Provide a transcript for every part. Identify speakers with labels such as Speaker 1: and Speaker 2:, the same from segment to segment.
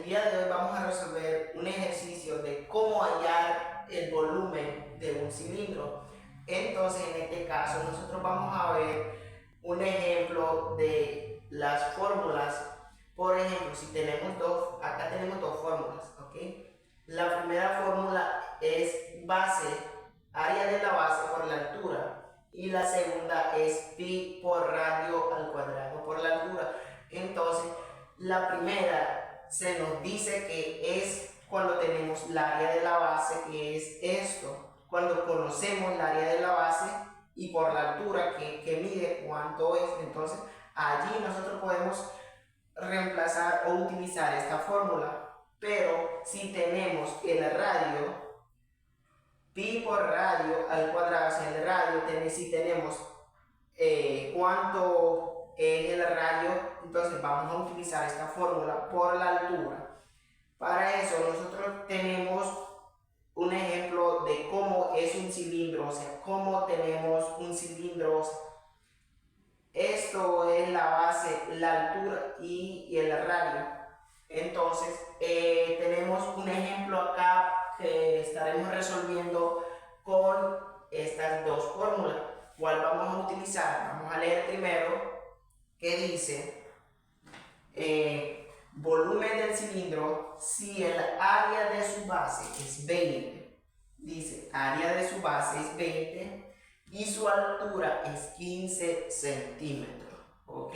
Speaker 1: el día de hoy vamos a resolver un ejercicio de cómo hallar el volumen de un cilindro. Entonces, en este caso, nosotros vamos a ver un ejemplo de las fórmulas. Por ejemplo, si tenemos acá tenemos dos fórmulas, ¿ok? La primera fórmula es base, área de la base por la altura, y la segunda es pi por radio al cuadrado por la altura. Entonces, la primera se nos dice que es cuando tenemos la área de la base, que es esto, cuando conocemos la área de la base y por la altura que mide cuánto es. Entonces, allí nosotros podemos reemplazar o utilizar esta fórmula. Pero si tenemos el radio, pi por radio al cuadrado, o sea, el radio, si tenemos cuánto es el radio, entonces vamos a utilizar esta fórmula por la altura. Para eso nosotros tenemos un ejemplo de cómo es un cilindro, o sea, cómo tenemos un cilindro. Esto es la base, la altura y el radio. Entonces, tenemos un ejemplo acá que estaremos resolviendo con estas dos fórmulas. ¿Cuál vamos a utilizar? Vamos a leer primero que dice volumen del cilindro si el área de su base es 20. Dice área de su base es 20 y su altura es 15 centímetros. ¿Ok?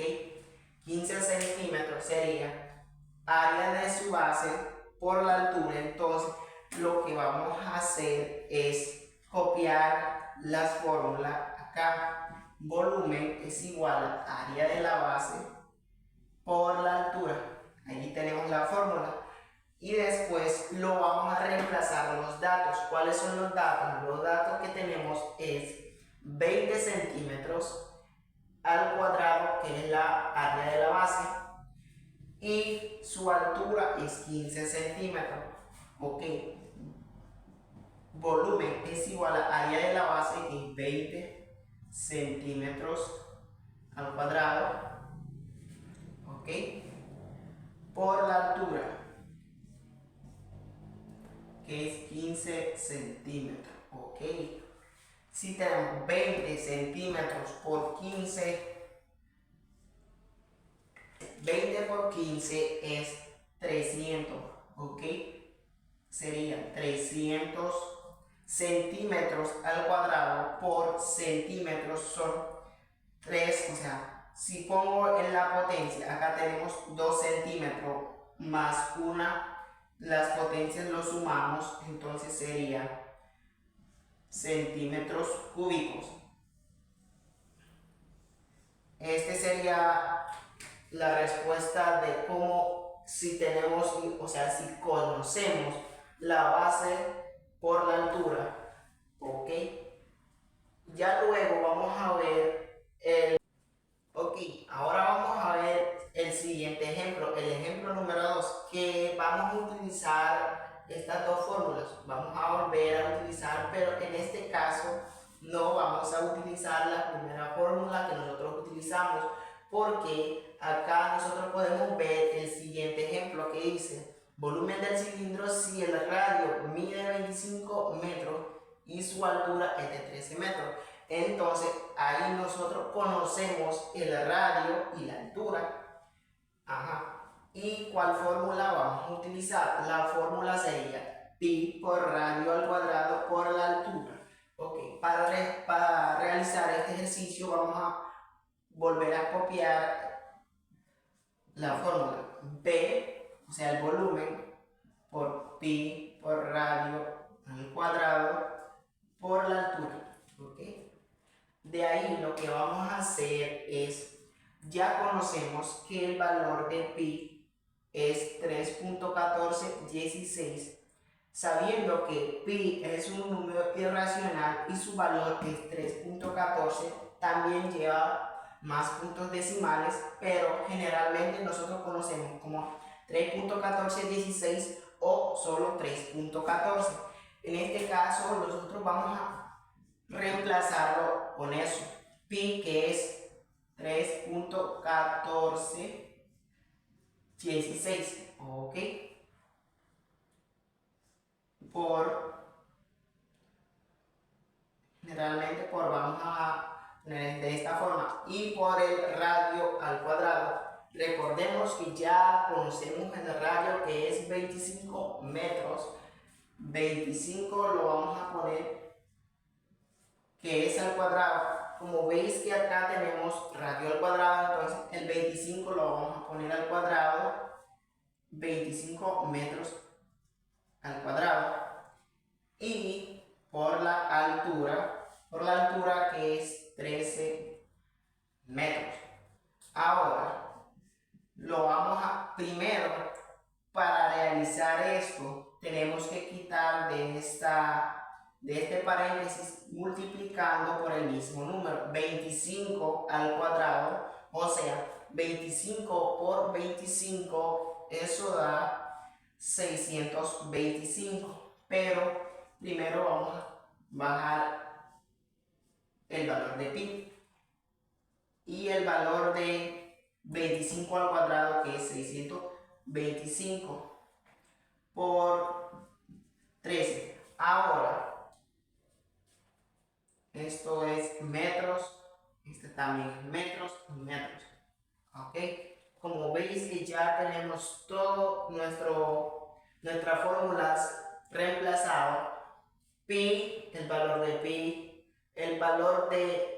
Speaker 1: 15 centímetros sería área de su base por la altura. Entonces, lo que vamos a hacer es copiar las fórmulas acá. Volumen es igual a área de la base por la altura. Allí tenemos la fórmula. Y después lo vamos a reemplazar los datos. ¿Cuáles son los datos? Los datos que tenemos es 20 centímetros al cuadrado, que es la área de la base, y su altura es 15 centímetros. Ok. Volumen es igual a área de la base, que es 20 centímetros al cuadrado, ok, por la altura, que es 15 centímetros, ok. Si tenemos 20 centímetros por 15, 20 por 15 es 300, ok. Serían 300 centímetros al cuadrado por centímetros son 3, o sea, si pongo en la potencia, acá tenemos 2 centímetros más 1, las potencias lo sumamos, entonces sería centímetros cúbicos. Este sería la respuesta de cómo, si tenemos, o sea, si conocemos la base por la altura, ok. Ya luego vamos a ver ahora vamos a ver el siguiente ejemplo, el ejemplo número 2, que vamos a utilizar estas dos fórmulas. Vamos a volver a utilizar, pero en este caso no vamos a utilizar la primera fórmula que nosotros utilizamos, porque acá nosotros podemos ver el siguiente ejemplo que dice volumen del cilindro si el radio mide 25 metros y su altura es de 13 metros. Entonces, ahí nosotros conocemos el radio y la altura. Ajá. ¿Y cuál fórmula vamos a utilizar? La fórmula sería pi por radio al cuadrado por la altura. Ok, para realizar este ejercicio vamos a volver a copiar la fórmula P, o sea, el volumen, por pi por radio al cuadrado por la altura. ¿Ok? De ahí lo que vamos a hacer es, ya conocemos que el valor de pi es 3.1416, sabiendo que pi es un número irracional y su valor es 3.14, también lleva más puntos decimales, pero generalmente nosotros conocemos como 3.1416 o solo 3.14. En este caso nosotros vamos a reemplazarlo con eso, pi, que es 3.1416, ok. por, generalmente por, vamos a poner de esta forma, y por el radio al cuadrado. Recordemos que ya conocemos el radio, que es 25 metros. 25 lo vamos a poner que es al cuadrado. Como veis que acá tenemos radio al cuadrado, entonces el 25 lo vamos a poner al cuadrado, 25 metros al cuadrado. Y por la altura que es 13 metros. Ahora, lo vamos a, primero, para realizar esto, tenemos que quitar de este paréntesis multiplicando por el mismo número, 25 al cuadrado, o sea, 25 por 25, eso da 625, pero primero vamos a bajar el valor de pi, y el valor de 25 al cuadrado, que es 625 por 13. Ahora, esto es metros, este también es metros, ¿ok? Como veis que ya tenemos todo nuestras fórmulas reemplazado. Pi, el valor de pi, el valor de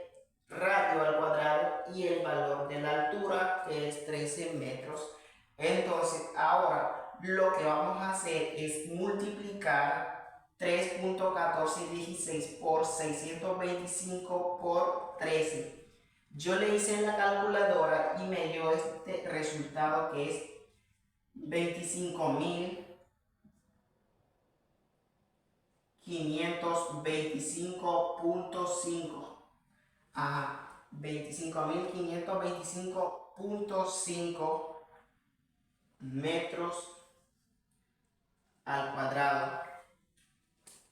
Speaker 1: radio al cuadrado y el valor de la altura, que es 13 metros. Entonces, ahora lo que vamos a hacer es multiplicar 3.1416 por 625 por 13. Yo le hice en la calculadora y me dio este resultado, que es 25.525.5. Ajá, 25.525.5 metros al cuadrado.